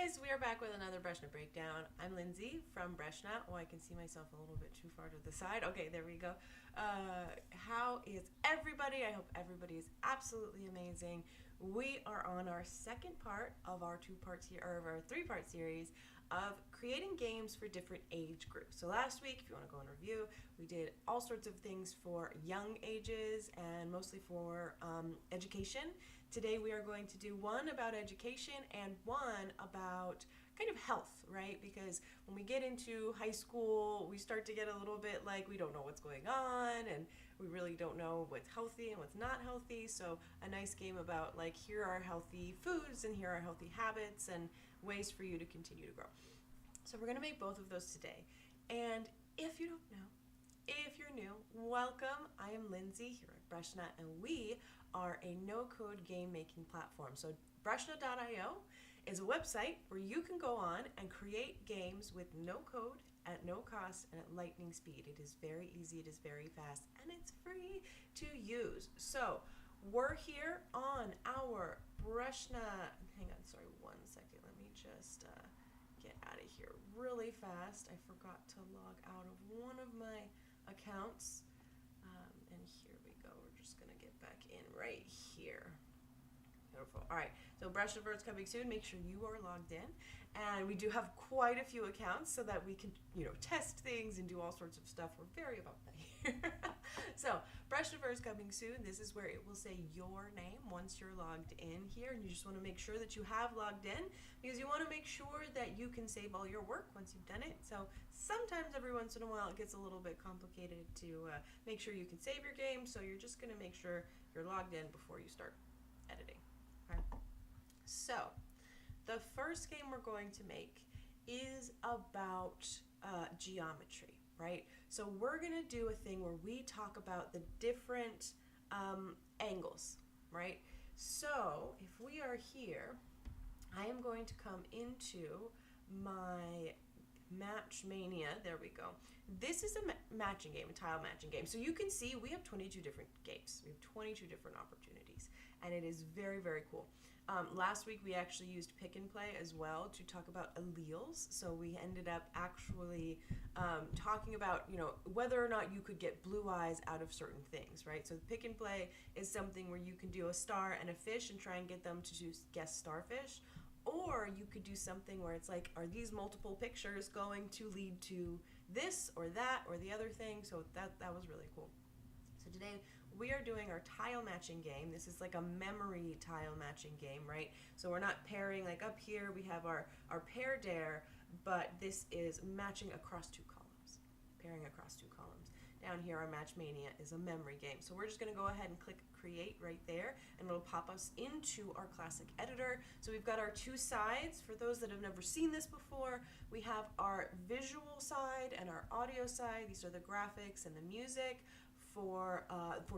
guys, we are back with another Breshna Breakdown. I'm Lindsay from Breshna. Oh, I can see myself a little bit too far to the side. Okay, there we go. How is everybody? I hope everybody is absolutely amazing. We are on our second part of our our three-part series of creating games for different age groups. So last week, if you want to go and review, we did all sorts of things for young ages and mostly for education. Today we are going to do one about education and one about kind of health, right? Because when we get into high school, we start to get a little bit like we don't know what's going on and we really don't know what's healthy and what's not healthy. So a nice game about like here are healthy foods and here are healthy habits and ways for you to continue to grow. So we're going to make both of those today. And if you don't know, if you're new, welcome. I am Lindsay here at Breshna, and we are a no-code game-making platform. So Breshna.io is a website where you can go on and create games with no code, at no cost, and at lightning speed. It is very easy, it is very fast, and it's free to use. So we're here on our Breshna, hang on, sorry, 1 second. Let me just get out of here really fast. I forgot to log out of one of my accounts. And here we go. We're just going to get back in right here. Beautiful. All right. So Breshnaverse coming soon. Make sure you are logged in. And we do have quite a few accounts so that we can, test things and do all sorts of stuff. We're very about that here. So Breshnaverse coming soon. This is where it will say your name once you're logged in here. And you just want to make sure that you have logged in because you want to make sure that you can save all your work once you've done it. So sometimes every once in a while it gets a little bit complicated to make sure you can save your game. So you're just going to make sure you're logged in before you start editing. Okay. So the first game we're going to make is about geometry, right? So we're going to do a thing where we talk about the different angles, right? So if we are here, I am going to come into my Matchmania. There we go. This is a matching game, a tile matching game. So you can see we have 22 different games. We have 22 different opportunities, and it is very, very cool. Last week we actually used Pick and Play as well to talk about alleles. So we ended up actually talking about, whether or not you could get blue eyes out of certain things, right? So Pick and Play is something where you can do a star and a fish and try and get them to guess starfish. Or you could do something where it's like, are these multiple pictures going to lead to this or that or the other thing? So that was really cool. So today we are doing our tile matching game. This is like a memory tile matching game, right? So we're not pairing like up here. We have our pair dare, but this is matching across two columns, pairing across two columns. Down here, our Matchmania is a memory game. So we're just going to go ahead and click create right there, and it'll pop us into our classic editor. So we've got our two sides. For those that have never seen this before, we have our visual side and our audio side. These are the graphics and the music for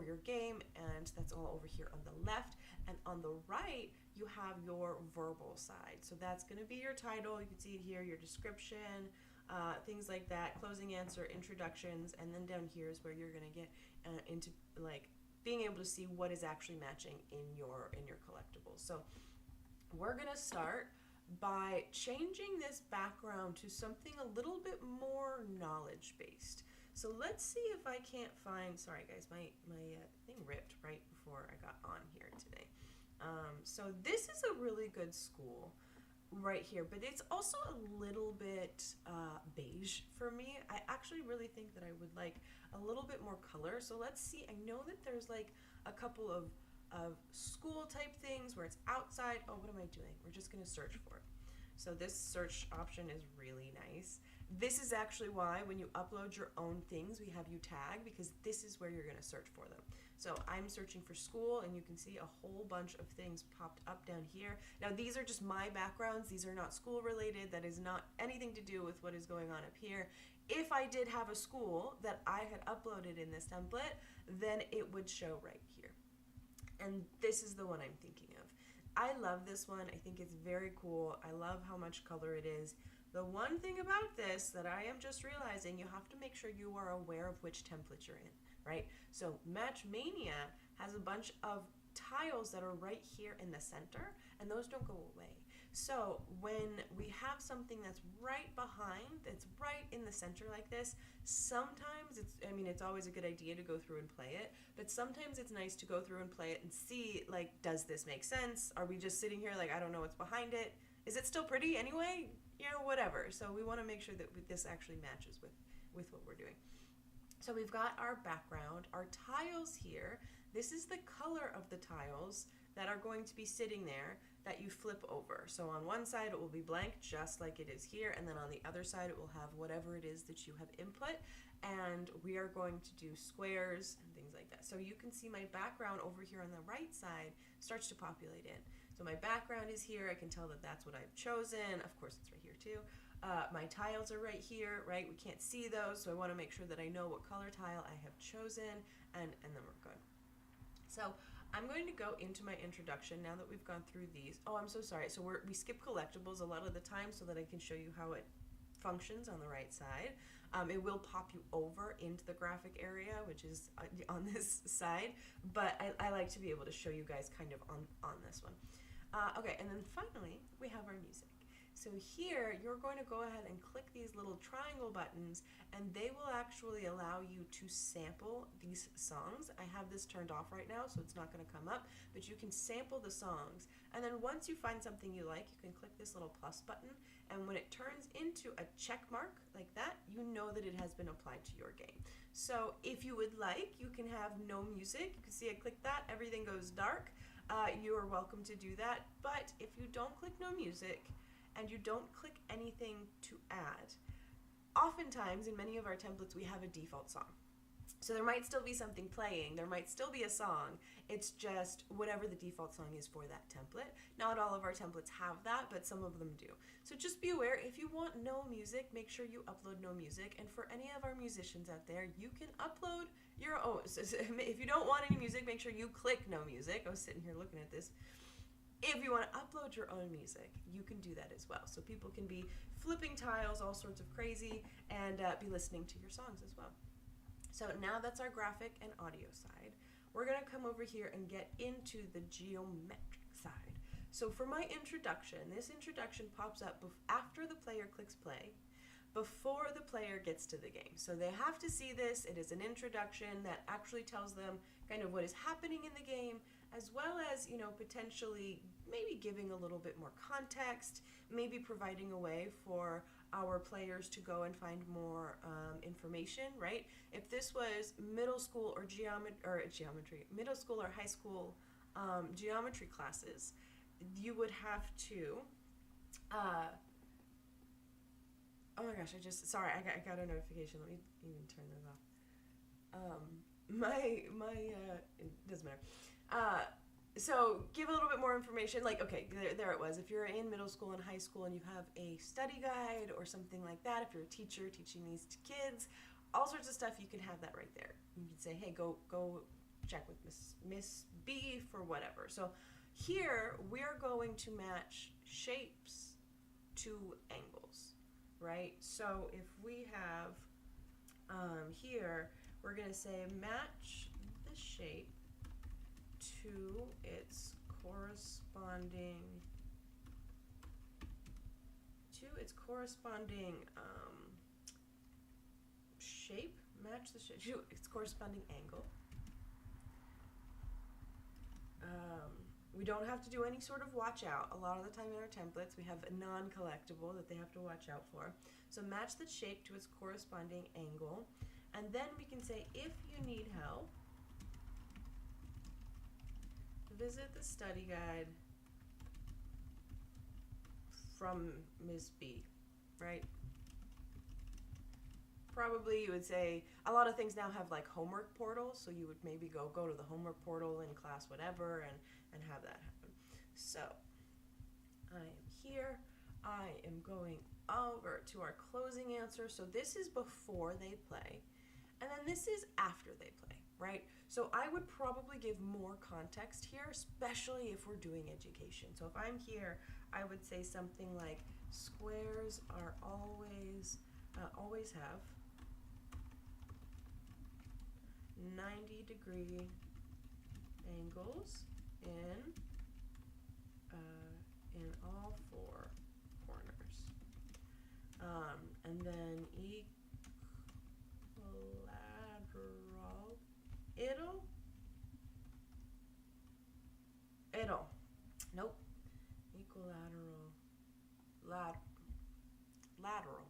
your game, and that's all over here on the left. And on the right, you have your verbal side. So that's going to be your title. You can see it here, your description, things like that, closing answer, introductions, and then down here is where you're going to get into like being able to see what is actually matching in your collectibles. So we're going to start by changing this background to something a little bit more knowledge based. So let's see if I can't find, sorry guys, my thing ripped right before I got on here today. So this is a really good school right here, but it's also a little bit beige for me. I actually really think that I would like a little bit more color. So let's see. I know that there's like a couple of school type things where it's outside. Oh, what am I doing? We're just going to search for it. So this search option is really nice. This is actually why when you upload your own things, we have you tag, because this is where you're going to search for them. So I'm searching for school, and you can see a whole bunch of things popped up down here. Now these are just my backgrounds. These are not school related. That is not anything to do with what is going on up here. If I did have a school that I had uploaded in this template, then it would show right here. And this is the one I'm thinking of. I love this one. I think it's very cool. I love how much color it is. The one thing about this that I am just realizing, you have to make sure you are aware of which template you're in, right? So Matchmania has a bunch of tiles that are right here in the center, and those don't go away. So when we have something that's right behind, that's right in the center like this, sometimes it's always a good idea to go through and play it, but sometimes it's nice to go through and play it and see, like, does this make sense? Are we just sitting here like, I don't know what's behind it? Is it still pretty anyway? Whatever. So we want to make sure that this actually matches with what we're doing. So we've got our background, our tiles here. This is the color of the tiles that are going to be sitting there that you flip over. So on one side it will be blank, just like it is here, and then on the other side it will have whatever it is that you have input, and we are going to do squares and things like that. So you can see my background over here on the right side starts to populate in. So my background is here, I can tell that that's what I've chosen. Of course it's right here too. My tiles are right here, right? We can't see those, so I want to make sure that I know what color tile I have chosen, and then we're good. So I'm going to go into my introduction now that we've gone through these. Oh, I'm so sorry. So we skip collectibles a lot of the time so that I can show you how it functions on the right side. It will pop you over into the graphic area, which is on this side, but I like to be able to show you guys kind of on this one. Okay, and then finally we have our music. So here you're going to go ahead and click these little triangle buttons, and they will actually allow you to sample these songs. I have this turned off right now, so it's not going to come up, but you can sample the songs. And then once you find something you like, you can click this little plus button, and when it turns into a check mark like that, you know that it has been applied to your game. So if you would like, you can have no music. You can see I click that, everything goes dark. You are welcome to do that, but if you don't click no music, and you don't click anything to add, oftentimes in many of our templates we have a default song. So there might still be something playing, there might still be a song, it's just whatever the default song is for that template. Not all of our templates have that, but some of them do. So just be aware, if you want no music, make sure you upload no music, and for any of our musicians out there, you can upload your own. If you don't want any music, make sure you click no music. I was sitting here looking at this. If you want to upload your own music, you can do that as well. So people can be flipping tiles, all sorts of crazy, and be listening to your songs as well. So now that's our graphic and audio side. We're going to come over here and get into the geometric side. So for my introduction, this introduction pops up after the player clicks play, before the player gets to the game. So they have to see this. It is an introduction that actually tells them kind of what is happening in the game, as well as, potentially maybe giving a little bit more context, maybe providing a way for our players to go and find more information, right? If this was middle school or middle school or high school geometry classes, you would have to, oh my gosh, I got a notification. Let me even turn this off. It doesn't matter. So give a little bit more information, like, okay, there it was. If you're in middle school and high school and you have a study guide or something like that, if you're a teacher teaching these to kids, all sorts of stuff, you can have that right there. You can say, hey, go check with Miss B for whatever. So here we're going to match shapes to angles, right? So if we have here, we're going to say match the shape to its corresponding shape, match the shape to its corresponding angle. We don't have to do any sort of watch out. A lot of the time in our templates we have a non-collectible that they have to watch out for. So match the shape to its corresponding angle, and then we can say, if you need help, visit the study guide from Ms. B, right? Probably you would say, a lot of things now have like homework portals, so you would maybe go to the homework portal in class whatever and have that happen. So I am here, I am going over to our closing answer. So this is before they play, and then this is after they play, right? So I would probably give more context here, especially if we're doing education. So if I'm here, I would say something like, squares are always have 90-degree angles in all four and then equilateral. It'll. Nope. Equilateral. Lateral.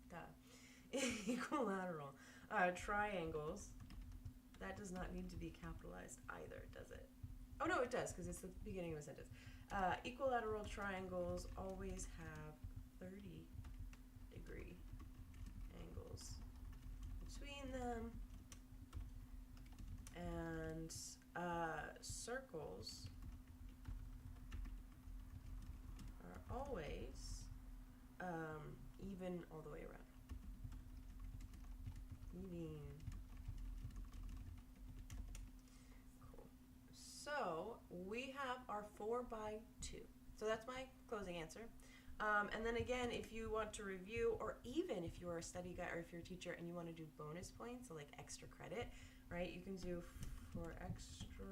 Duh. Equilateral. Triangles. That does not need to be capitalized either, does it? Oh, no, it does, because it's the beginning of a sentence. Equilateral triangles always have 30-degree angles between them. And circles are always even all the way around. Even. Cool. So we have our 4x2. So that's my closing answer. And then again, if you want to review, or even if you're a study guide or if you're a teacher and you want to do bonus points, so like extra credit, right? You can do for extra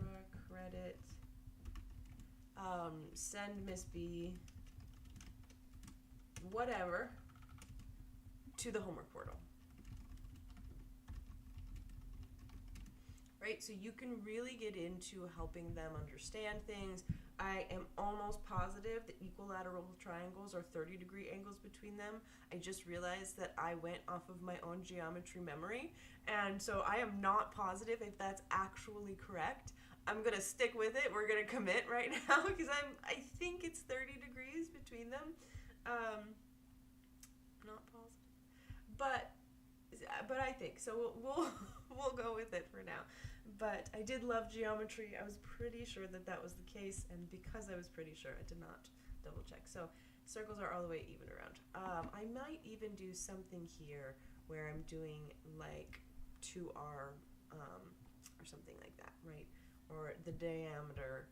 credit, send Miss B whatever to the homework portal. Right? So you can really get into helping them understand things. I am almost positive that equilateral triangles are 30-degree angles between them. I just realized that I went off of my own geometry memory, and so I am not positive if that's actually correct. I'm gonna stick with it. We're gonna commit right now because I think it's 30 degrees between them. Not positive, but I think so. We'll go with it for now. But I did love geometry. I was pretty sure that that was the case, and because I was pretty sure, I did not double check. So circles are all the way even around. I might even do something here where I'm doing like 2r or something like that, right? Or the diameter,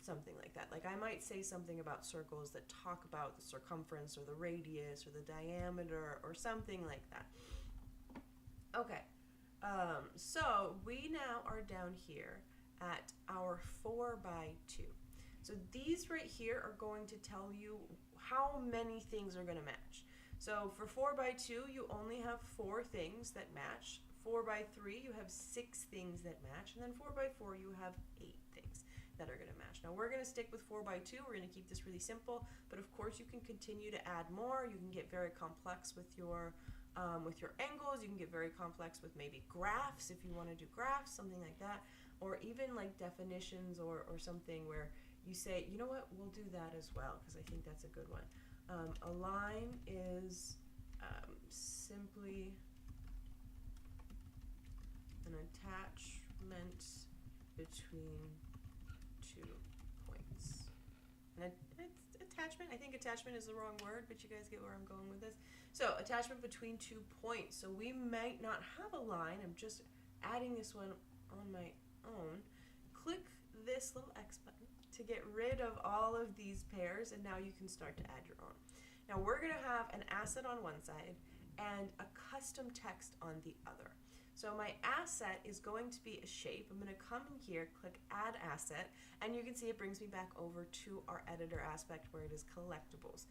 something like that. Like I might say something about circles that talk about the circumference or the radius or the diameter or something like that. Okay. So we now are down here at our 4x2. So these right here are going to tell you how many things are going to match. So for 4x2, you only have 4 things that match. 4x3, you have 6 things that match. And then 4x4, you have 8 things that are going to match. Now we're going to stick with 4x2. We're going to keep this really simple. But of course, you can continue to add more. You can get very complex with your angles. You can get very complex with maybe graphs if you want to do graphs, something like that, or even like definitions or something where you say, you know what, we'll do that as well because I think that's a good one. A line is simply an attachment between 2 points. And it's attachment. I think attachment is the wrong word, but you guys get where I'm going with this. So attachment between 2 points. So we might not have a line. I'm just adding this one on my own. Click this little X button to get rid of all of these pairs, and now you can start to add your own. Now we're going to have an asset on one side and a custom text on the other. So my asset is going to be a shape. I'm going to come in here, click Add Asset, and you can see it brings me back over to our editor aspect where it is collectibles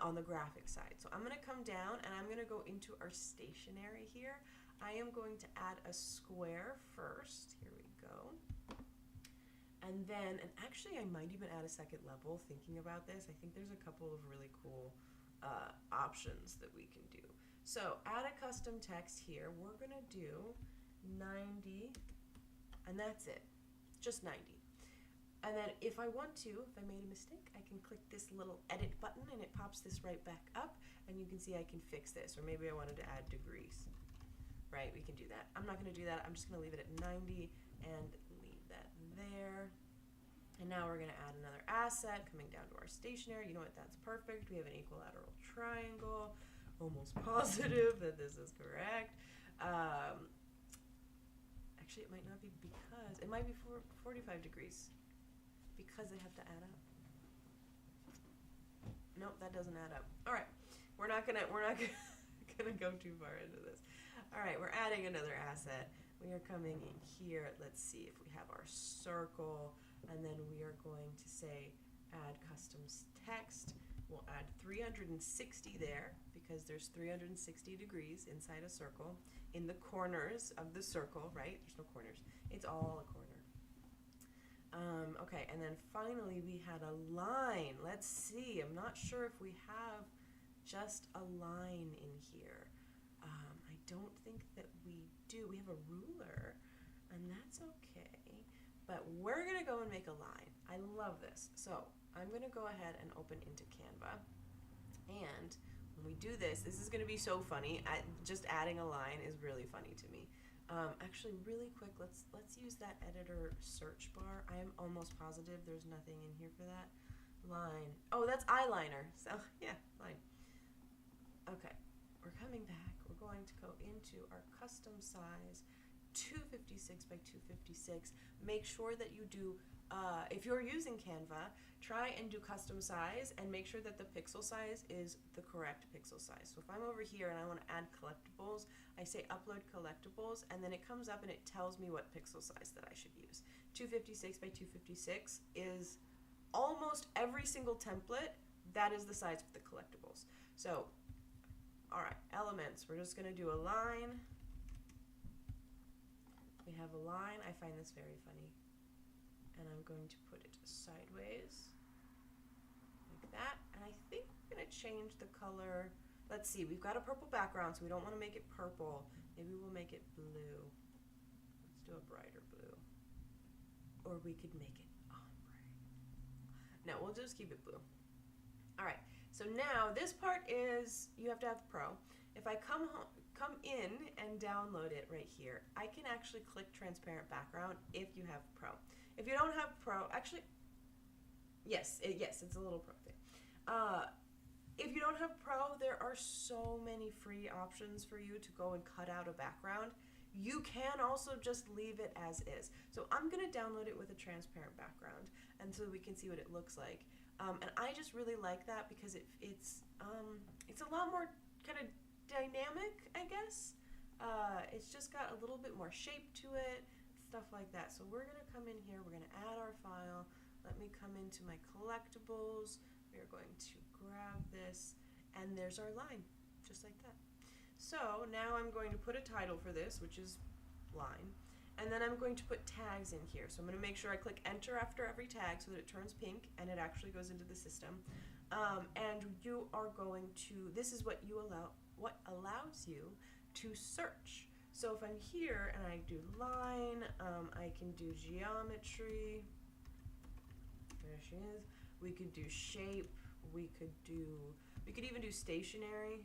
on the graphic side. So I'm going to come down and I'm going to go into our stationery here. I am going to add a square first. Here we go. And then, and actually I might even add a second level thinking about this. I think there's a couple of really cool options that we can do. So add a custom text here. We're going to do 90, and that's it, just 90. And then if I want to, if I made a mistake, I can click this little edit button and it pops this right back up, and you can see I can fix this. Or maybe I wanted to add degrees, right? We can do that. I'm not going to do that. I'm just going to leave it at 90 and leave that there. And now we're going to add another asset coming down to our stationery. You know what? That's perfect. We have an equilateral triangle. Almost positive that this is correct. Actually, it might not be because, it might be 45 degrees because they have to add up. Nope, that doesn't add up. All right, we're not gonna go too far into this. All right, we're adding another asset. We are coming in here. Let's see if we have our circle, and then we are going to say add custom text. We'll add 360 there because there's 360 degrees inside a circle in the corners of the circle, right? There's no corners. It's all a corner. Okay, and then finally we had a line. Let's see. I'm not sure if we have just a line in here. I don't think that we do. We have a ruler, and that's okay. But we're going to go and make a line. I love this. So I'm going to go ahead and open into Canva. And when we do this, this is going to be so funny. Just adding a line is really funny to me. Actually, really quick, let's use that editor search bar. I am almost positive there's nothing in here for that. Line. Oh, that's eyeliner. So, yeah, line. Okay, we're coming back. We're going to go into our custom size, 256 by 256. Make sure that you do, if you're using Canva, try and do custom size and make sure that the pixel size is the correct pixel size. So if I'm over here and I want to add collectibles, I say upload collectibles, and then it comes up and it tells me what pixel size that I should use. 256 by 256 is almost every single template. That is the size for the collectibles. So, all right, elements. We're just going to do a line. We have a line. I find this very funny. And I'm going to put it sideways like that. And I think I'm going to change the color. Let's see, we've got a purple background, so we don't want to make it purple. Maybe we'll make it blue. Let's do a brighter blue. Or we could make it ombre. No, we'll just keep it blue. All right, so now this part is, you have to have Pro. If I come in and download it right here, I can actually click transparent background if you have Pro. If you don't have Pro, actually, yes, it's a little Pro thing. If you don't have Pro, there are so many free options for you to go and cut out a background. You can also just leave it as is. So I'm going to download it with a transparent background, and so we can see what it looks like. And I just really like that because it's a lot more kind of dynamic, I guess. It's just got a little bit more shape to it, stuff like that. So we're going to come in here, we're going to add our file. Let me come into my collectibles. We are going to grab this, and there's our line, just like that. So now I'm going to put a title for this, which is line, and then I'm going to put tags in here. So I'm going to make sure I click enter after every tag so that it turns pink and it actually goes into the system. And you are going to, this is what allows you to search. So if I'm here and I do line, I can do geometry. There she is. We could do shape. We could even do stationary,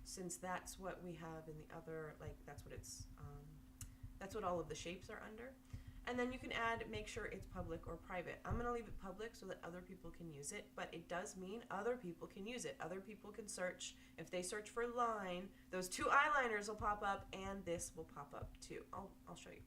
since that's what we have in the other, like that's what all of the shapes are under. And then you can make sure it's public or private. I'm going to leave it public so that other people can use it, but it does mean other people can use it. Other people can search. If they search for line, those two eyeliners will pop up, and this will pop up too. I'll show you.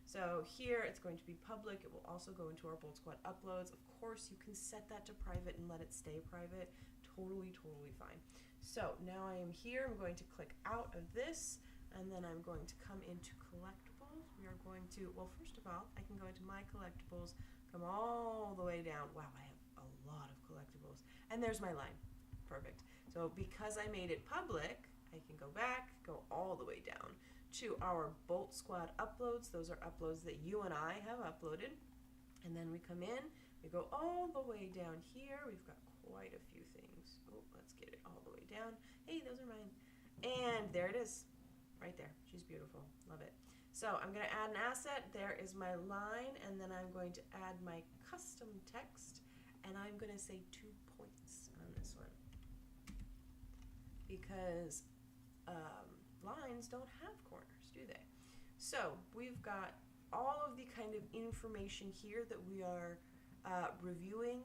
So here it's going to be public. It will also go into our Bolt Squad uploads. Of course, you can set that to private and let it stay private. Totally fine. So now I am here. I'm going to click out of this, and then I'm going to come into collectibles. We are going to, well, first of all, I can go into my collectibles, come all the way down. Wow, I have a lot of collectibles. And there's my line. Perfect. So because I made it public, I can go back, go all the way down to our Bolt Squad uploads. Those are uploads that you and I have uploaded. And then we come in, we go all the way down here. We've got quite a few things. Oh, let's get it all the way down. Hey, those are mine. And there it is, right there. She's beautiful, love it. So I'm gonna add an asset. There is my line, and then I'm going to add my custom text, and I'm gonna say 2 points on this one, because lines don't have corners, do they? So we've got all of the kind of information here that we are reviewing.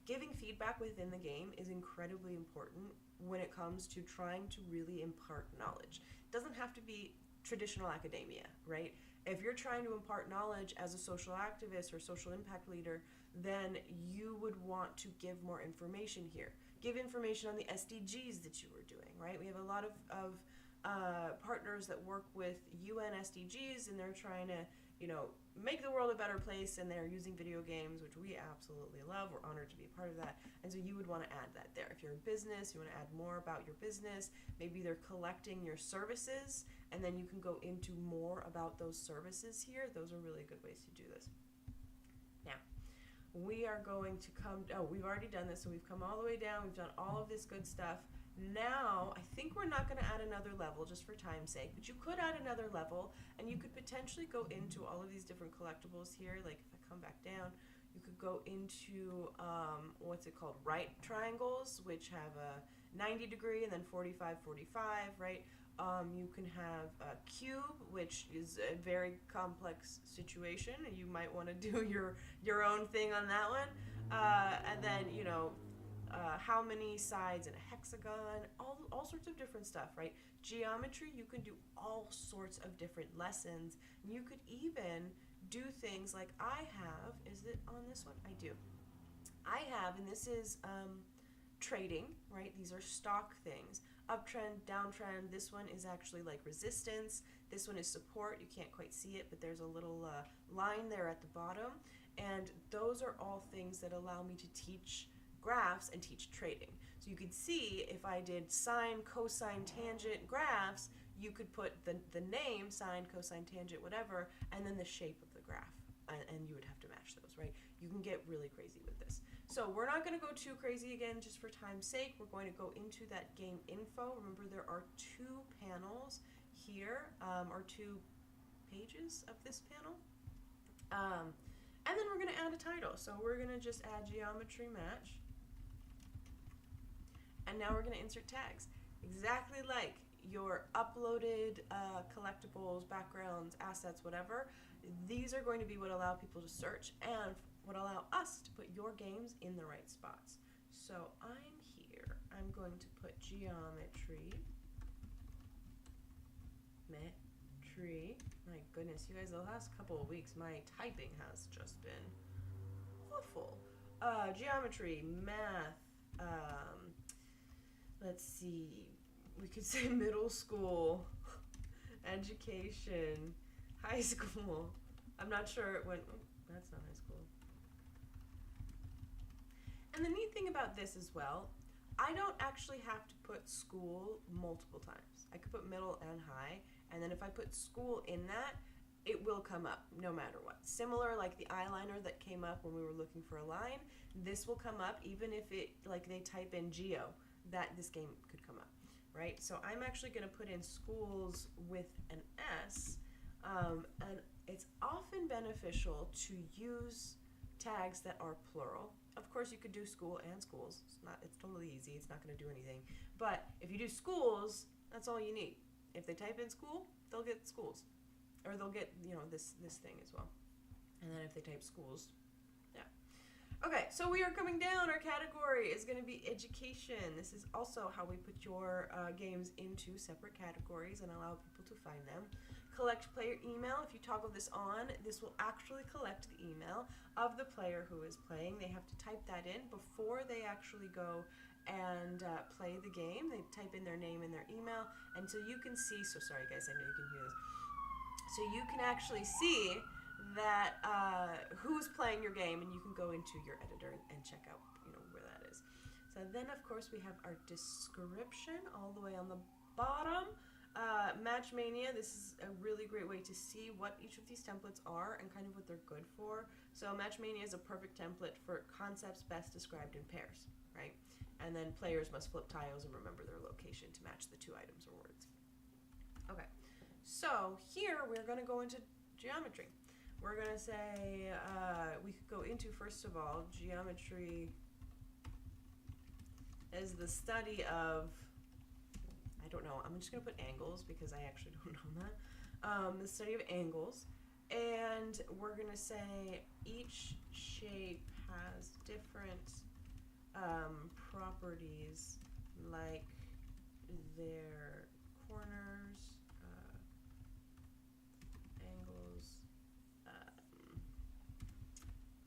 Giving feedback within the game is incredibly important when it comes to trying to really impart knowledge. It doesn't have to be traditional academia, right? If you're trying to impart knowledge as a social activist or social impact leader, then you would want to give more information here. Give information on the SDGs that you were doing, right? We have a lot of partners that work with UN SDGs, and they're trying to, make the world a better place, and they're using video games, which we absolutely love. We're honored to be a part of that. And so you would want to add that there. If you're a business, you want to add more about your business. Maybe they're collecting your services, and then you can go into more about those services here. Those are really good ways to do this. Now, we are going to we've already done this, so we've come all the way down. We've done all of this good stuff. Now, I think we're not going to add another level just for time's sake, but you could add another level, and you could potentially go into all of these different collectibles here. Like if I come back down, you could go into, what's it called, right triangles, which have a 90 degree and then 45, 45, right? You can have a cube, which is a very complex situation, and you might want to do your own thing on that one. And then, how many sides in a hexagon, all sorts of different stuff, right? Geometry, you can do all sorts of different lessons. You could even do things like I have. Is it on this one? I do. I have, and this is trading, right? These are stock things. Uptrend, downtrend. This one is actually like resistance. This one is support. You can't quite see it, but there's a little line there at the bottom. And those are all things that allow me to teach graphs and teach trading. So you could see if I did sine, cosine, tangent graphs, you could put the name, sine, cosine, tangent, whatever, and then the shape of the graph. And you would have to match those, right? You can get really crazy with this. So we're not going to go too crazy again just for time's sake. We're going to go into that game info. Remember, there are 2 panels here, or 2 pages of this panel. And then we're going to add a title. So we're going to just add geometry match. And now we're going to insert tags. Exactly like your uploaded collectibles, backgrounds, assets, whatever. These are going to be what allow people to search and what allow us to put your games in the right spots. So I'm here. I'm going to put geometry. My goodness, you guys, the last couple of weeks, my typing has just been awful. Geometry, math, let's see, we could say middle school, education, high school. I'm not sure it went, that's not high school. And the neat thing about this as well, I don't actually have to put school multiple times. I could put middle and high, and then if I put school in that, it will come up no matter what. Similar like the eyeliner that came up when we were looking for a line, this will come up even if it, like they type in geo, that this game could come up, right? So I'm actually gonna put in schools with an S, and it's often beneficial to use tags that are plural. Of course, you could do school and schools. It's totally easy. It's not going to do anything. But if you do schools, that's all you need. If they type in school, they'll get schools, or they'll get this thing as well. And then if they type schools, yeah. Okay, so we are coming down. Our category is going to be education. This is also how we put your games into separate categories and allow people to find them. Collect player email. If you toggle this on, this will actually collect the email of the player who is playing. They have to type that in before they actually go and play the game. They type in their name and their email, and so you can see, so sorry guys, I know you can hear this. So you can actually see that who's playing your game, and you can go into your editor and check out where that is. So then of course we have our description all the way on the bottom. Matchmania, this is a really great way to see what each of these templates are and kind of what they're good for. So Matchmania is a perfect template for concepts best described in pairs, right? And then players must flip tiles and remember their location to match the 2 items or words. Okay, so here we're going to go into geometry. We're going to say, we could go into, first of all, geometry is the study of, I don't know, I'm just going to put angles because I actually don't know that. The study of angles. And we're going to say each shape has different properties, like their corners, angles,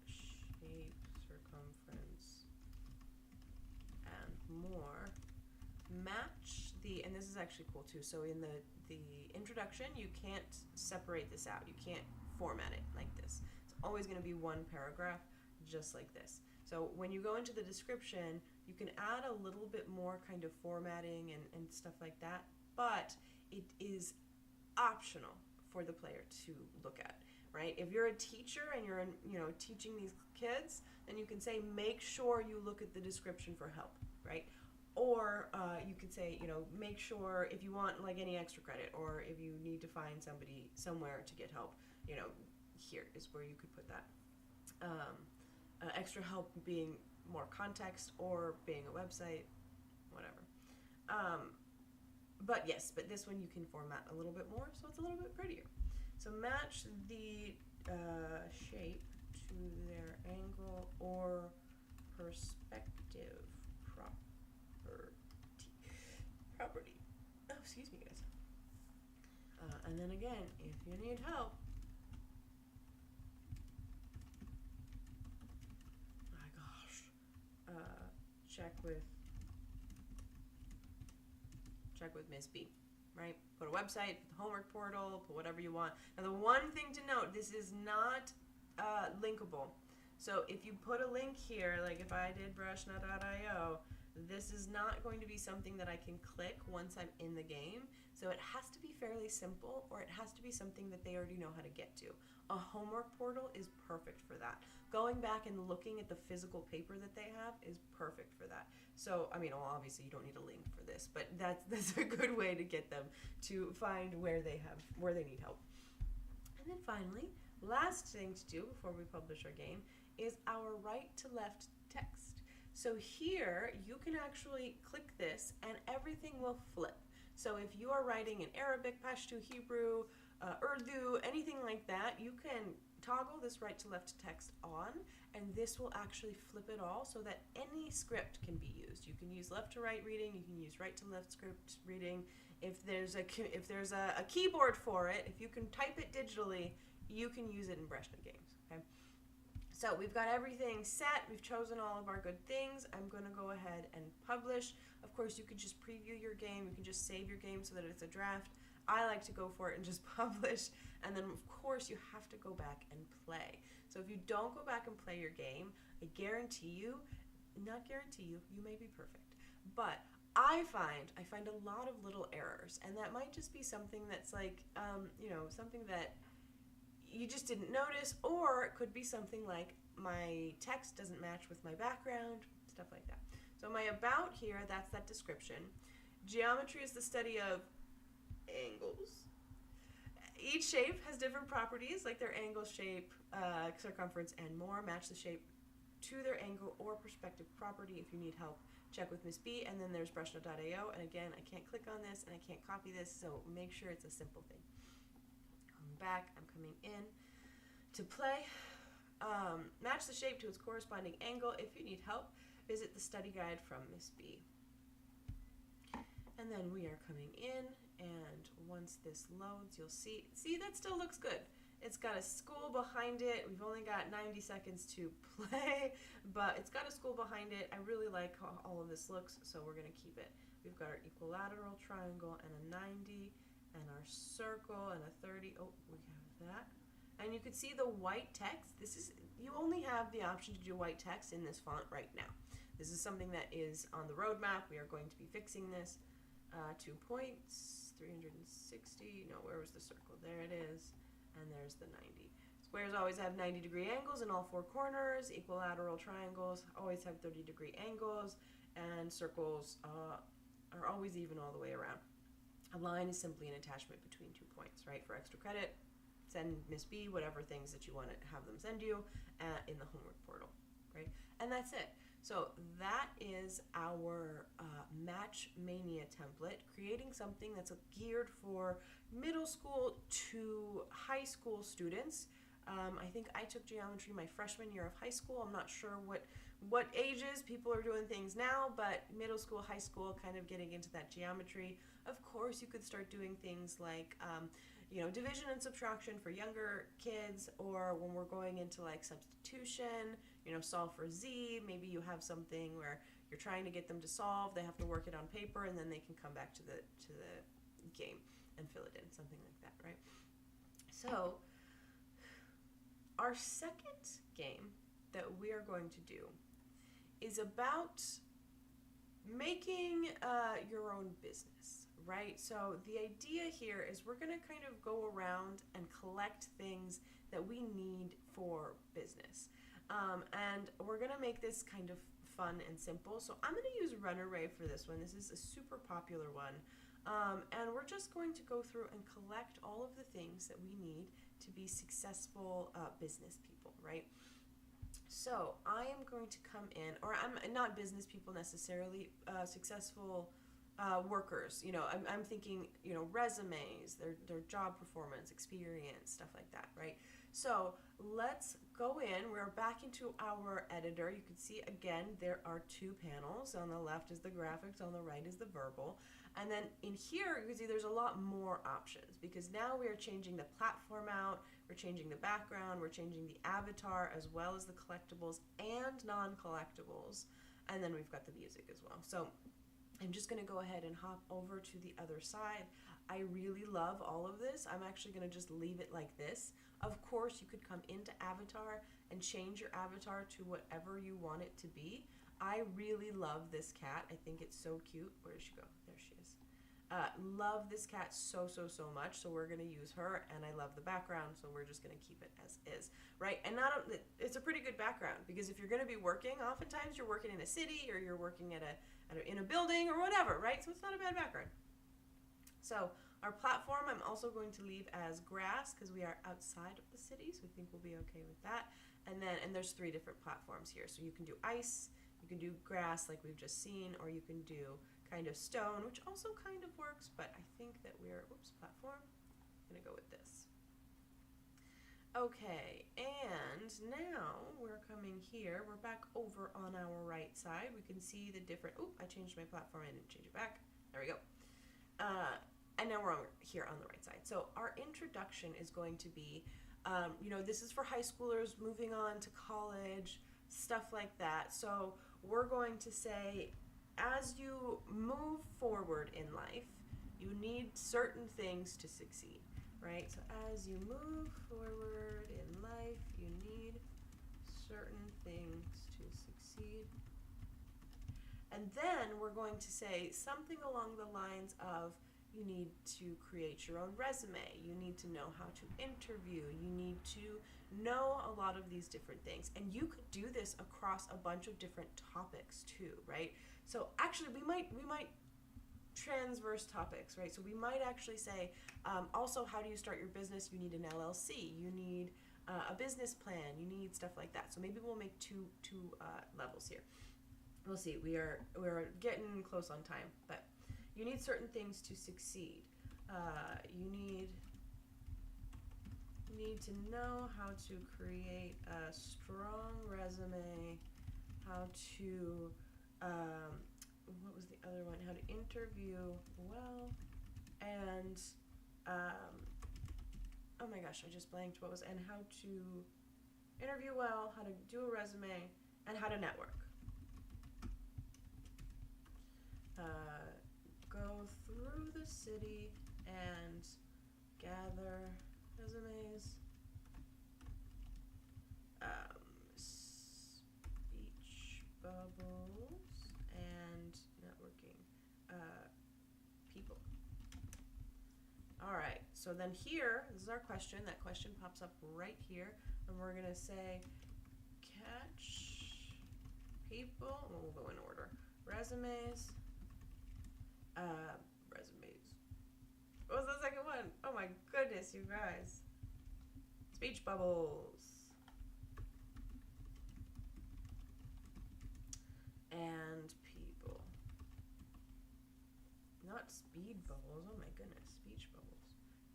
shape, circumference, and more. Match the, and this is actually cool too, so in the introduction, you can't separate this out. You can't format it like this. It's always going to be one paragraph just like this. So when you go into the description, you can add a little bit more kind of formatting and stuff like that, but it is optional for the player to look at, right? If you're a teacher and you're teaching these kids, then you can say make sure you look at the description for help, right? Or you could say, make sure if you want like any extra credit, or if you need to find somebody somewhere to get help, here is where you could put that. Extra help being more context, or being a website, whatever. But this one you can format a little bit more, so it's a little bit prettier. So match the shape to their angle or perspective property. Oh, excuse me, guys. And then again, if you need help, my gosh, check with Miss B, right? Put a website, put the homework portal, put whatever you want. Now the one thing to note, this is not linkable. So if you put a link here, like if I did Breshna.io, this is not going to be something that I can click once I'm in the game. So it has to be fairly simple, or it has to be something that they already know how to get to. A homework portal is perfect for that. Going back and looking at the physical paper that they have is perfect for that. So, obviously you don't need a link for this, but that's a good way to get them to find where they need help. And then finally, last thing to do before we publish our game is our right to left text. So here you can actually click this and everything will flip. So if you are writing in Arabic, Pashto, Hebrew, Urdu, anything like that, you can toggle this right to left text on, and this will actually flip it all so that any script can be used. You can use left to right reading, you can use right to left script reading. If there's a keyboard for it, if you can type it digitally, you can use it in Breshna games. Okay. So we've got everything set. We've chosen all of our good things. I'm going to go ahead and publish. Of course, you could just preview your game. You can just save your game so that it's a draft. I like to go for it and just publish. And then, of course, you have to go back and play. So if you don't go back and play your game, I guarantee you, not guarantee you, you may be perfect. But I find a lot of little errors. And that might just be something that's like, something that you just didn't notice, or it could be something like my text doesn't match with my background, stuff like that. So my about here, that's that description. Geometry is the study of angles. Each shape has different properties, like their angle, shape, circumference, and more. Match the shape to their angle or perspective property. If you need help, check with Miss B. And then there's Breshna.io. And again, I can't click on this and I can't copy this, so make sure it's a simple thing. Back, I'm coming in to play. Match the shape to its corresponding angle. If you need help, visit the study guide from Miss B. And then we are coming in, and once this loads, you'll see that still looks good. It's got a school behind it. We've only got 90 seconds to play, but it's got a school behind it. I really like how all of this looks, so we're going to keep it. We've got our equilateral triangle and a 90. And our circle and a 30. Oh, we have that. And you can see the white text. You only have the option to do white text in this font right now. This is something that is on the roadmap. We are going to be fixing this. 2 points, 360. No, where was the circle? There it is. And there's the 90. Squares always have 90-degree angles in all four corners. Equilateral triangles always have 30-degree angles. And circles are always even all the way around. A line is simply an attachment between 2 points, right? For extra credit, send Miss B whatever things that you want to have them send you in the homework portal, right? And that's it. So that is our Match Mania template, creating something that's geared for middle school to high school students. I think I took geometry my freshman year of high school. I'm not sure what ages people are doing things now, but middle school, high school, kind of getting into that geometry. Of course, you could start doing things like, division and subtraction for younger kids, or when we're going into like substitution, solve for Z. Maybe you have something where you're trying to get them to solve. They have to work it on paper, and then they can come back to the game and fill it in, something like that, right? So Our second game that we are going to do is about making your own business, right? So the idea here is we're going to kind of go around and collect things that we need for business. And we're going to make this kind of fun and simple. So I'm going to use Runaway for this one. This is a super popular one. And we're just going to go through and collect all of the things that we need to be successful business people, right? So I am going to come in, or I'm not business people necessarily, successful workers. You know, I'm thinking, you know, resumes, their job performance, experience, stuff like that, right? So let's go in. We're back into our editor. You can see again there are two panels. On the left is the graphics, on the right is the verbal. And then in here, you can see there's a lot more options because now we are changing the platform out, we're changing the background, we're changing the avatar as well as the collectibles and non-collectibles. And then we've got the music as well. So I'm just going to go ahead and hop over to the other side. I really love all of this. I'm actually going to just leave it like this. Of course, you could come into avatar and change your avatar to whatever you want it to be. I really love this cat. I think it's so cute. Where did she go? There she is. Love this cat so much. So we're going to use her, and I love the background, so we're just going to keep it as is, right? And it's a pretty good background because if you're going to be working, oftentimes you're working in a city or you're working in a building or whatever, right? So it's not a bad background. So our platform I'm also going to leave as grass because we are outside of the city, so we think we'll be okay with that. And there's 3 different platforms here. So you can do ice, you can do grass like we've just seen, or you can do kind of stone, which also kind of works, but I think that platform, I'm gonna go with this. Okay, and now we're coming here, we're back over on our right side. We can see the different, I changed my platform, I didn't change it back. There we go. And now we're here on the right side. So our introduction is going to be, you know, this is for high schoolers moving on to college, stuff like that. So we're going to say, as you move forward in life, you need certain things to succeed, right? So as you move forward in life, you need certain things to succeed. And then we're going to say something along the lines of, you need to create your own resume, you need to know how to interview, you need to know a lot of these different things. And you could do this across a bunch of different topics too, right? So actually we might transverse topics, right? So we might actually say, also, how do you start your business? You need an LLC, you need a business plan, you need stuff like that. So maybe we'll make two levels here. We'll see. We're getting close on time, but you need certain things to succeed. You need to know how to create a strong resume, how to what was the other one? How to interview well, and oh my gosh, I just blanked. And how to interview well, how to do a resume, and how to network. Go through the city and gather resumes, speech bubbles, and networking people. All right, so then here, this is our question. That question pops up right here, and we're gonna say catch people, well, we'll go in order. Resumes, what was the second one? Oh my goodness, you guys. Speech bubbles. And people. Not speed bubbles, oh my goodness, speech bubbles.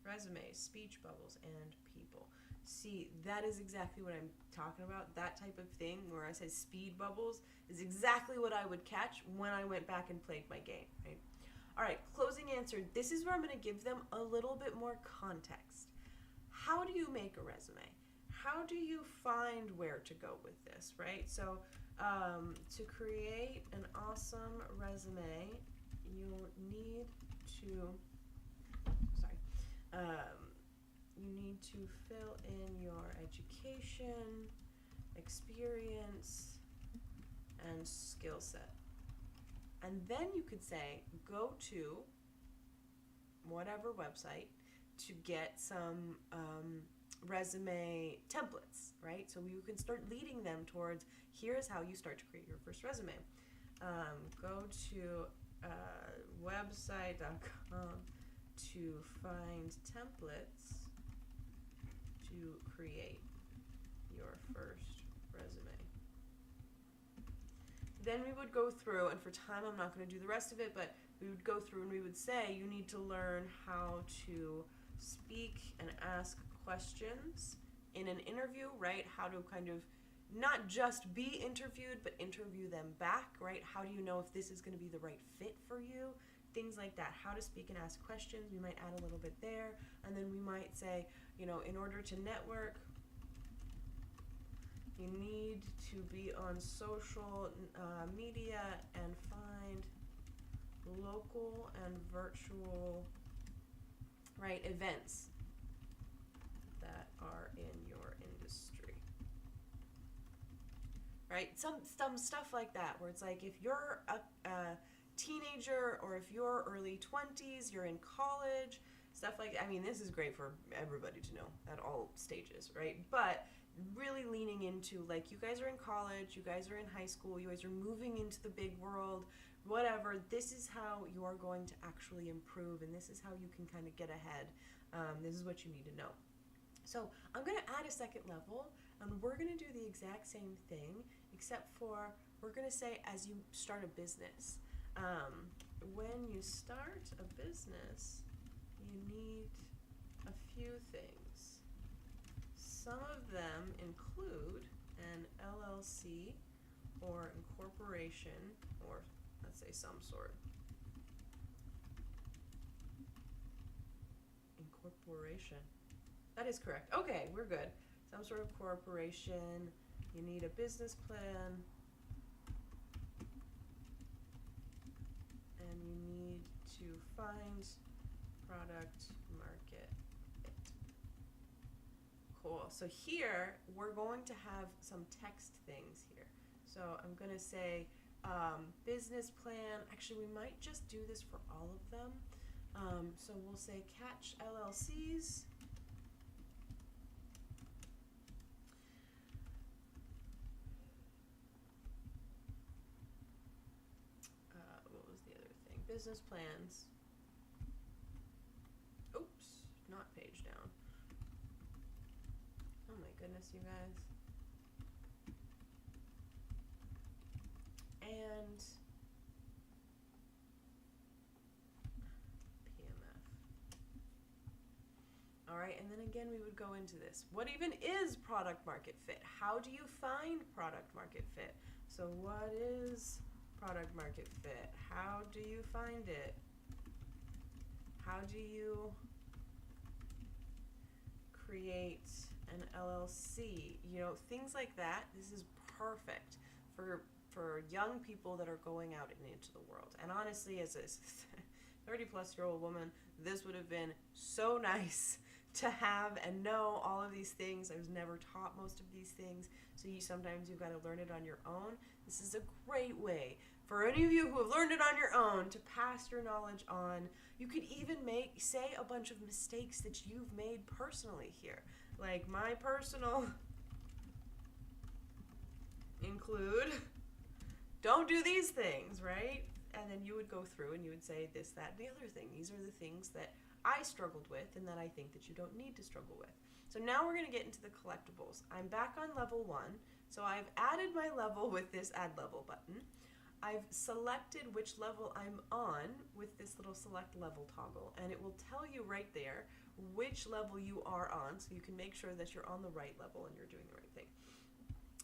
Resumes, speech bubbles, and people. See, that is exactly what I'm talking about. That type of thing where I said speed bubbles is exactly what I would catch when I went back and played my game, right? All right, closing answer. This is where I'm going to give them a little bit more context. How do you make a resume? How do you find where to go with this, right? So to create an awesome resume, you need to, you need to fill in your education, experience, and skill set. And then you could say, go to whatever website to get some resume templates, right? So you can start leading them towards, here's how you start to create your first resume. Go to website.com to find templates to create your first resume. Then we would go through, and for time I'm not going to do the rest of it, but we would go through and we would say you need to learn how to speak and ask questions in an interview, right? How to kind of not just be interviewed, but interview them back, right? How do you know if this is going to be the right fit for you? Things like that. How to speak and ask questions. We might add a little bit there. And then we might say, you know, in order to network, you need to be on social media and find local and virtual, right, events that are in your industry. Right? Some stuff like that, where it's like if you're a teenager or if you're early 20s, you're in college, stuff like that. I mean, this is great for everybody to know at all stages, right? But really leaning into, like, you guys are in college, you guys are in high school, you guys are moving into the big world, whatever. This is how you are going to actually improve, and this is how you can kind of get ahead. This is what you need to know. So I'm going to add a second level, and we're going to do the exact same thing, except for we're going to say as you start a business. When you start a business, you need a few things. Some of them include an LLC or incorporation, or let's say some sort. Incorporation. That is correct. Okay, we're good. Some sort of corporation. You need a business plan. And you need to find product market fit. Cool. So here, we're going to have some text things here. So I'm going to say business plan. Actually, we might just do this for all of them. So we'll say catch LLCs. What was the other thing? Business plans. Oops, not page down. Oh my goodness, you guys. And PMF. All right, and then again, we would go into this. What even is product market fit? How do you find product market fit? So what is product market fit? How do you find it? How do you create an LLC? You know, things like that. This is perfect for young people that are going out and into the world. And honestly, as a 30-plus-year-old woman, this would have been so nice to have and know all of these things. I was never taught most of these things, so sometimes you've got to learn it on your own. This is a great way for any of you who have learned it on your own to pass your knowledge on. You could even say a bunch of mistakes that you've made personally here. Like my personal include, don't do these things, right? And then you would go through and you would say this, that, and the other thing. These are the things that I struggled with and that I think that you don't need to struggle with. So now we're going to get into the collectibles. I'm back on level 1. So I've added my level with this add level button. I've selected which level I'm on with this little select level toggle, and it will tell you right there which level you are on, so you can make sure that you're on the right level and you're doing the right thing.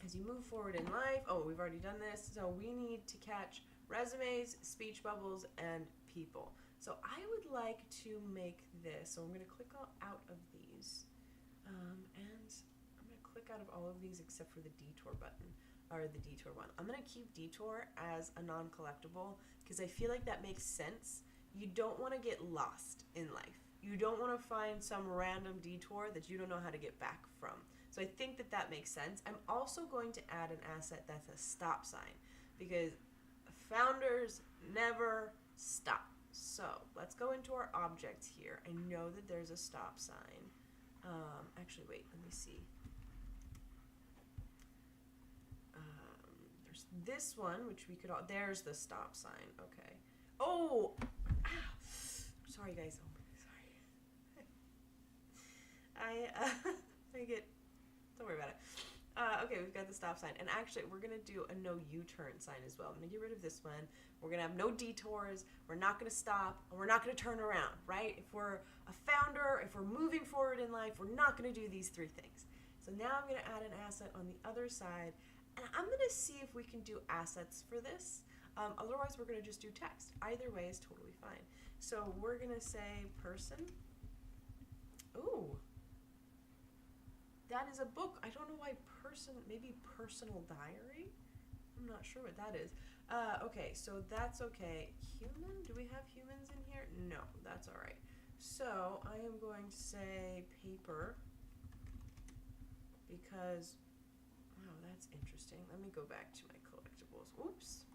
As you move forward in life, we've already done this, so we need to catch resumes, speech bubbles, and people. So I would like to make this, so I'm going to click out of these, and I'm going to click out of all of these except for the detour button, or the detour one. I'm going to keep detour as a non-collectible because I feel like that makes sense. You don't want to get lost in life. You don't want to find some random detour that you don't know how to get back from. So I think that that makes sense. I'm also going to add an asset that's a stop sign because founders never stop. So let's go into our objects here. I know that there's a stop sign. Actually, wait, let me see. There's this one, which we could all, there's the stop sign. Okay. Oh, sorry guys. Oh, sorry. I get, don't worry about it. Okay, we've got the stop sign. And actually, we're going to do a no U-turn sign as well. I'm going to get rid of this one. We're going to have no detours. We're not going to stop. And we're not going to turn around, right? If we're a founder, if we're moving forward in life, we're not going to do these three things. So now I'm going to add an asset on the other side. And I'm going to see if we can do assets for this. Otherwise, we're going to just do text. Either way is totally fine. So we're going to say person. Ooh. That is a book. I don't know why maybe personal diary? I'm not sure what that is. Okay, so that's okay. Human? Do we have humans in here? No, that's all right. So I am going to say paper because, wow, that's interesting. Let me go back to my collectibles. Oops.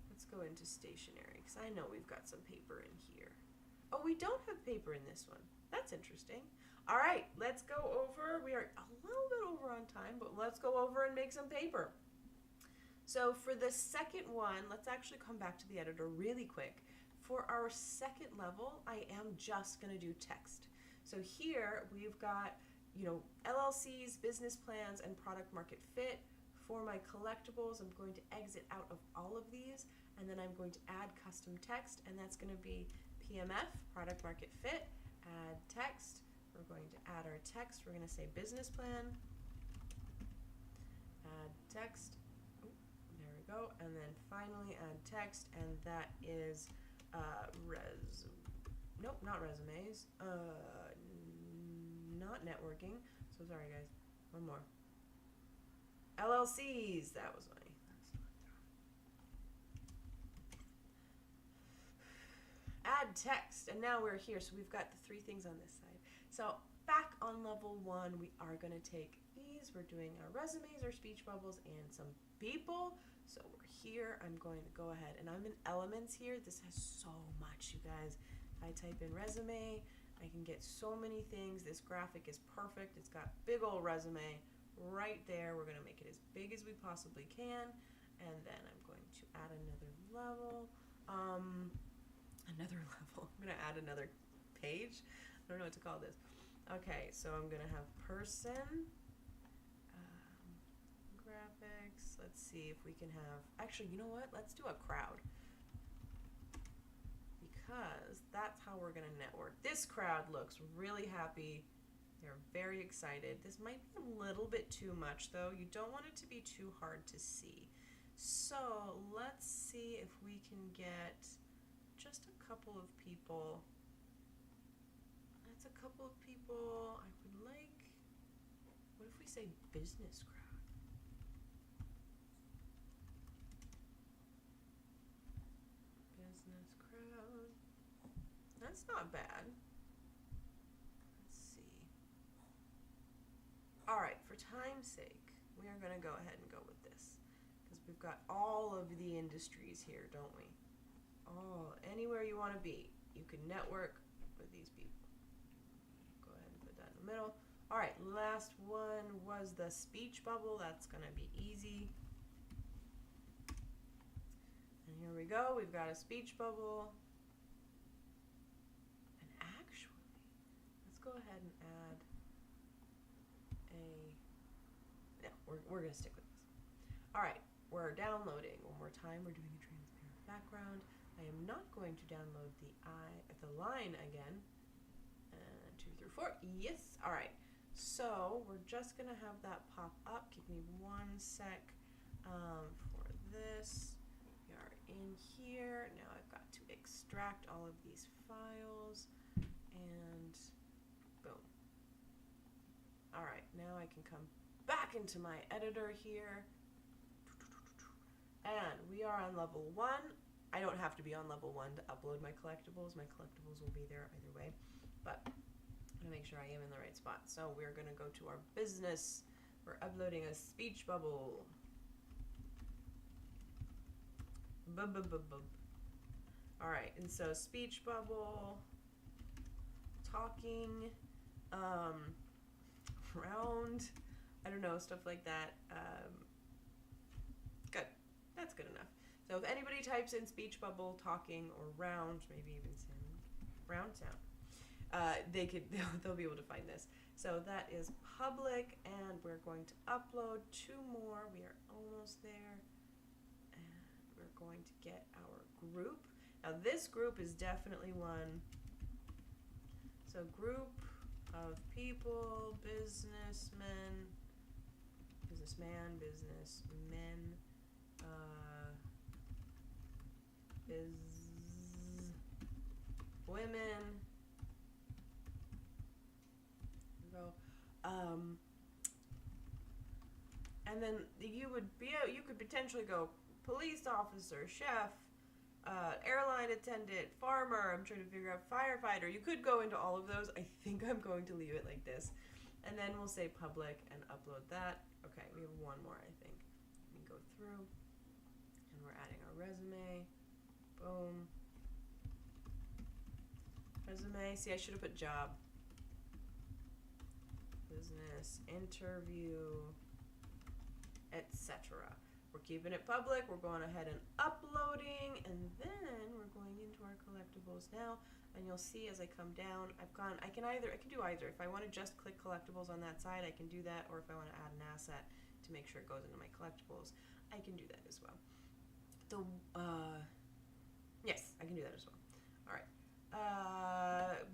Let's go into stationery because I know we've got some paper in here. Oh, we don't have paper in this one. That's interesting. All right, let's go over. We are a little bit over on time, but let's go over and make some paper. So for the second one, let's actually come back to the editor really quick. For our second level, I am just going to do text. So here we've got, LLCs, business plans, and product market fit. For my collectibles, I'm going to exit out of all of these, and then I'm going to add custom text, and that's going to be PMF, product market fit, add text. We're going to add our text. We're going to say business plan, add text. Ooh, there we go. And then finally add text, and that is nope, not resumes, not networking. So sorry guys, one more. LLCs, that was my, add text, and now we're here. So we've got the three things on this side. So back on level 1, we are going to take these. We're doing our resumes, our speech bubbles, and some people. So we're here. I'm going to go ahead, and I'm in Elements here. This has so much, you guys. If I type in resume, I can get so many things. This graphic is perfect. It's got big old resume right there. We're going to make it as big as we possibly can, and then I'm going to add another level. I'm going to add another page. I don't know what to call this. Okay, so I'm going to have person, graphics. Let's see if we can have, actually, you know what? Let's do a crowd. Because that's how we're going to network. This crowd looks really happy. They're very excited. This might be a little bit too much, though. You don't want it to be too hard to see. So let's see if we can get just a couple of people. That's a couple of people. I would like, what if we say business crowd? Business crowd. That's not bad. Let's see. All right, for time's sake, we are going to go ahead and go with this because we've got all of the industries here, don't we? Oh, anywhere you want to be, you can network with these people. Go ahead and put that in the middle. All right, last one was the speech bubble. That's going to be easy. And here we go. We've got a speech bubble. And actually, let's go ahead and add a, no, we're going to stick with this. All right, we're downloading. One more time, we're doing a transparent background. I am not going to download the line again. 2 through 4. Yes. All right. So we're just going to have that pop up. Give me 1 sec for this. We are in here. Now I've got to extract all of these files. And boom. All right. Now I can come back into my editor here. And we are on level 1. I don't have to be on level 1 to upload my collectibles. My collectibles will be there either way. but I'm gonna make sure I am in the right spot. So we're gonna go to our business. We're uploading a speech bubble. All right, and so speech bubble, talking, round, I don't know, stuff like that. Good, that's good enough. So if anybody types in speech bubble, talking, or round, maybe even round sound, they'll be able to find this. So that is public, and we're going to upload 2 more. We are almost there, and we're going to get our group. Now this group is definitely one. So group of people, businessmen, businessmen, women. Go. And then you could potentially go police officer, chef, airline attendant, farmer. I'm trying to figure out firefighter. You could go into all of those. I think I'm going to leave it like this. And then we'll say public and upload that. Okay, we have 1 more, I think. Let me go through. And we're adding our resume. Boom. Resume. See, I should have put job. Business, interview, etc. We're keeping it public. We're going ahead and uploading, and then we're going into our collectibles now. And you'll see as I come down, I can do either. If I want to just click collectibles on that side, I can do that, or if I want to add an asset to make sure it goes into my collectibles, I can do that as well. Yes, I can do that as well. All right.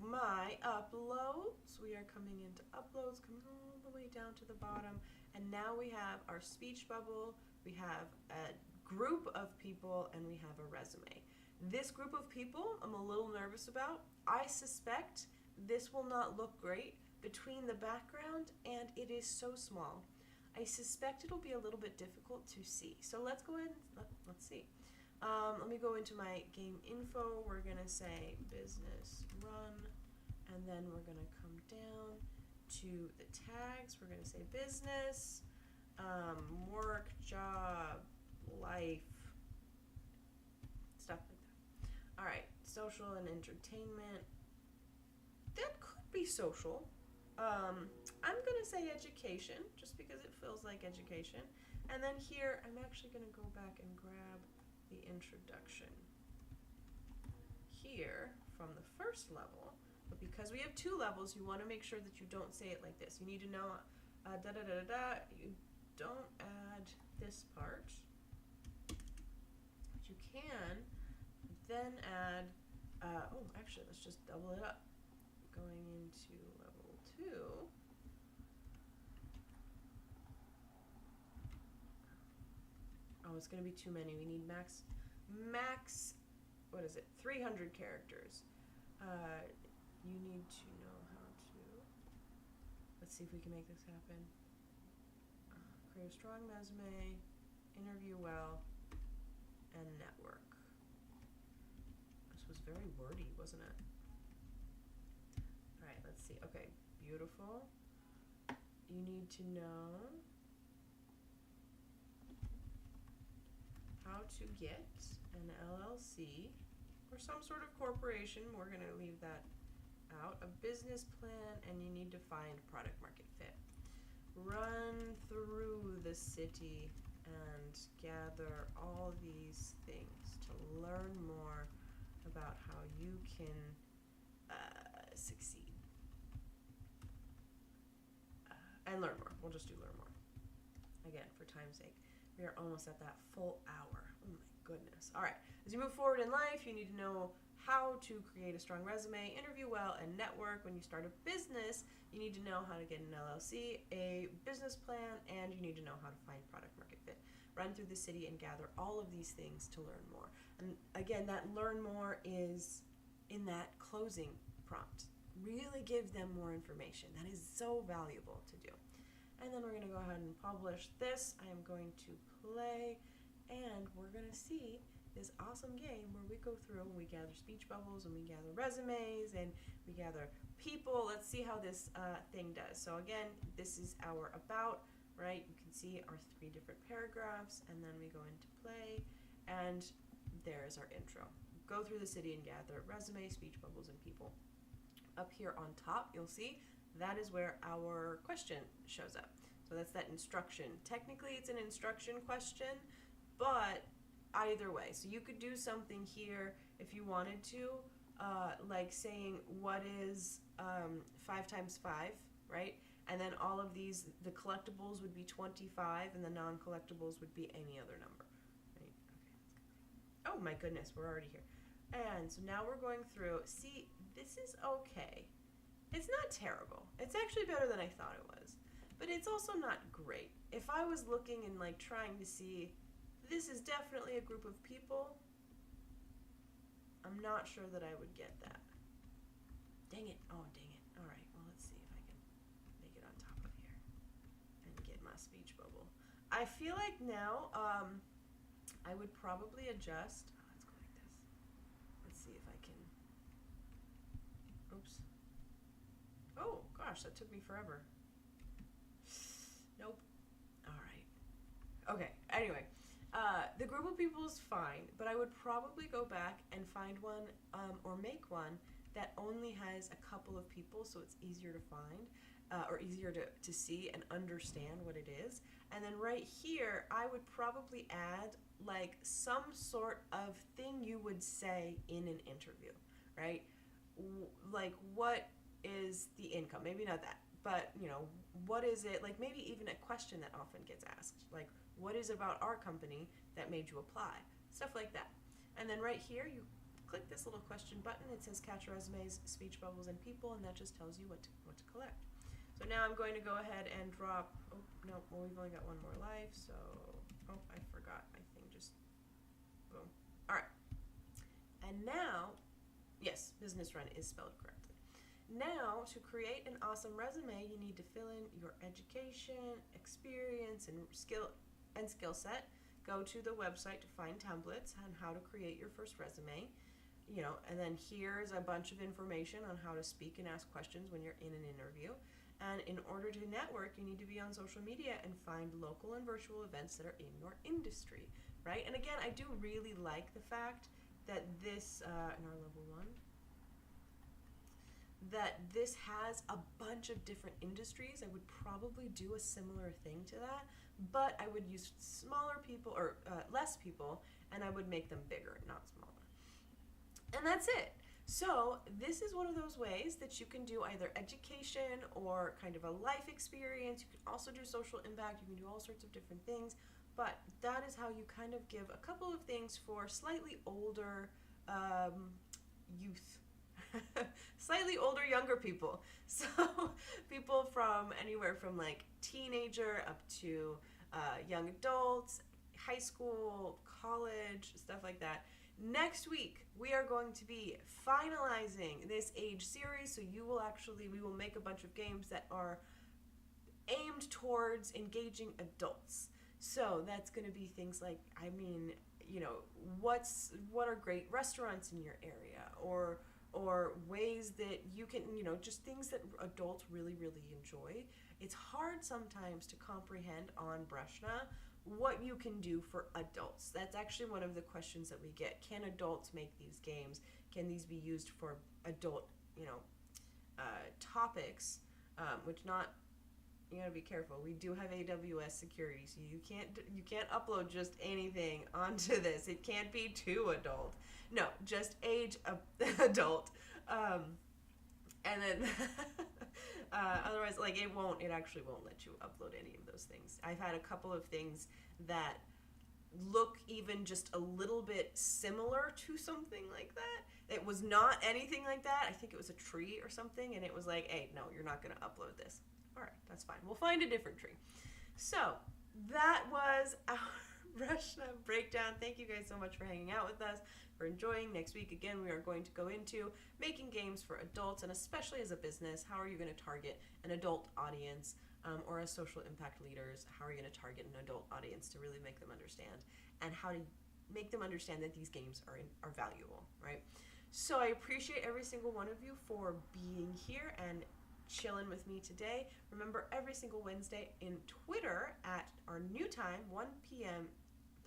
My uploads. We are coming into uploads, coming all the way down to the bottom, and now we have our speech bubble. We have a group of people, and we have a resume. This group of people I'm a little nervous about. I suspect this will not look great between the background, and it is so small. I suspect it'll be a little bit difficult to see. So let's go ahead and let's see. Let me go into my game info. We're going to say business run, and then we're going to come down to the tags. We're going to say business, work, job, life, stuff like that. All right, social and entertainment. That could be social. I'm going to say education, just because it feels like education. And then here, I'm actually going to go back and grab the introduction here from the first level. But because we have 2 levels, you want to make sure that you don't say it like this. You need to know you don't add this part, but you can then add actually let's just double it up. Going into level 2, it's going to be too many. We need max, what is it, 300 characters. You need to know how to, let's see if we can make this happen. Create a strong resume, interview well, and network. This was very wordy, wasn't it? All right, let's see. Okay, beautiful. You need to know how to get an LLC or some sort of corporation. We're going to leave that out. A business plan, and you need to find product market fit. Run through the city and gather all these things to learn more about how you can succeed. And learn more. We'll just do learn more. Again, for time's sake. We are almost at that full hour. Oh my goodness. All right. As you move forward in life, you need to know how to create a strong resume, interview well, and network. When you start a business, you need to know how to get an LLC, a business plan, and you need to know how to find product market fit. Run through the city and gather all of these things to learn more. And again, that learn more is in that closing prompt. Really give them more information. That is so valuable to do. And then we're going to go ahead and publish this. I am going to play, and we're going to see this awesome game where we go through and we gather speech bubbles and we gather resumes and we gather people. Let's see how this thing does. So again, this is our about, right? You can see our 3 different paragraphs, and then we go into play, and there's our intro. Go through the city and gather resume, speech bubbles, and people. Up here on top, you'll see that is where our question shows up. So that's that instruction. Technically, it's an instruction question, but either way. So you could do something here if you wanted to, like saying what is 5 times 5, right? And then all of these, the collectibles would be 25, and the non-collectibles would be any other number, right? Okay. Oh my goodness, we're already here. And so now we're going through. See, this is okay. It's not terrible. It's actually better than I thought it was. But it's also not great. If I was looking and like trying to see, this is definitely a group of people, I'm not sure that I would get that. Dang it. Oh, dang it. All right. Well, let's see if I can make it on top of here and get my speech bubble. I feel like now I would probably adjust. Oh, let's go like this. Let's see if I can. Oops. Oh, gosh, that took me forever. Nope. All right. Okay, anyway. The group of people is fine, but I would probably go back and find one or make one that only has a couple of people, so it's easier to find or easier to see and understand what it is. And then right here, I would probably add like some sort of thing you would say in an interview, right? Like, what is the income? Maybe not that, but you know, what is it? Like maybe even a question that often gets asked, like, what is about our company that made you apply? Stuff like that. And then right here, you click this little question button. It says catch resumes, speech bubbles, and people, and that just tells you what to collect. So now I'm going to go ahead and drop, oh, no, well, we've only got one more life, so, oh, I forgot. My thing just, boom. All right. And now, yes, business run is spelled correctly. Now, to create an awesome resume, you need to fill in your education, experience, and skill set. Go to the website to find templates on how to create your first resume. You know, and then here's a bunch of information on how to speak and ask questions when you're in an interview. And in order to network, you need to be on social media and find local and virtual events that are in your industry, right? And again, I do really like the fact that this, in our level 1, that this has a bunch of different industries. I would probably do a similar thing to that, but I would use smaller people or less people, and I would make them bigger, not smaller. And that's it. So this is one of those ways that you can do either education or kind of a life experience. You can also do social impact. You can do all sorts of different things, but that is how you kind of give a couple of things for slightly older youth. Slightly older, younger people. So people from anywhere from like teenager up to young adults, high school, college, stuff like that. Next week, we are going to be finalizing this age series, so we will make a bunch of games that are aimed towards engaging adults. So that's going to be things like, I mean, you know, what are great restaurants in your area, or ways that you can, you know, just things that adults really, really enjoy. It's hard sometimes to comprehend on Breshna what you can do for adults. That's actually one of the questions that we get. Can adults make these games? Can these be used for adult, you know, topics? Which not, you gotta be careful. We do have AWS security, so you can't upload just anything onto this. It can't be too adult. No, just age adult. And then otherwise, like it actually won't let you upload any of those things. I've had a couple of things that look even just a little bit similar to something like that. It was not anything like that. I think it was a tree or something, and it was like, hey, no, you're not going to upload this. All right, that's fine. We'll find a different tree. So that was our Breshna breakdown. Thank you guys so much for hanging out with us, for enjoying. Next week, again, we are going to go into making games for adults, and especially as a business, how are you going to target an adult audience, or as social impact leaders, how are you going to target an adult audience to really make them understand, and how to make them understand that these games are valuable, right? So I appreciate every single one of you for being here and chilling with me today. Remember, every single Wednesday in Twitter at our new time, 1 p.m.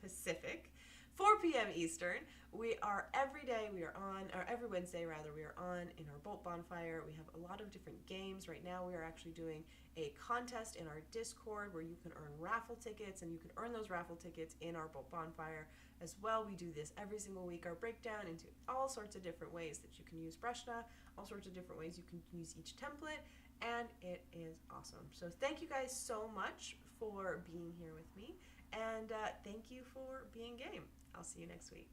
Pacific, 4 p.m. Eastern. We are every day, we are on, or every Wednesday rather, we are on in our Bolt Bonfire. We have a lot of different games. Right now we are actually doing a contest in our Discord where you can earn raffle tickets, and you can earn those raffle tickets in our Bolt Bonfire as well. We do this every single week, our breakdown into all sorts of different ways that you can use Breshna, all sorts of different ways you can use each template, and it is awesome. So thank you guys so much for being here with me, and thank you for being game. I'll see you next week.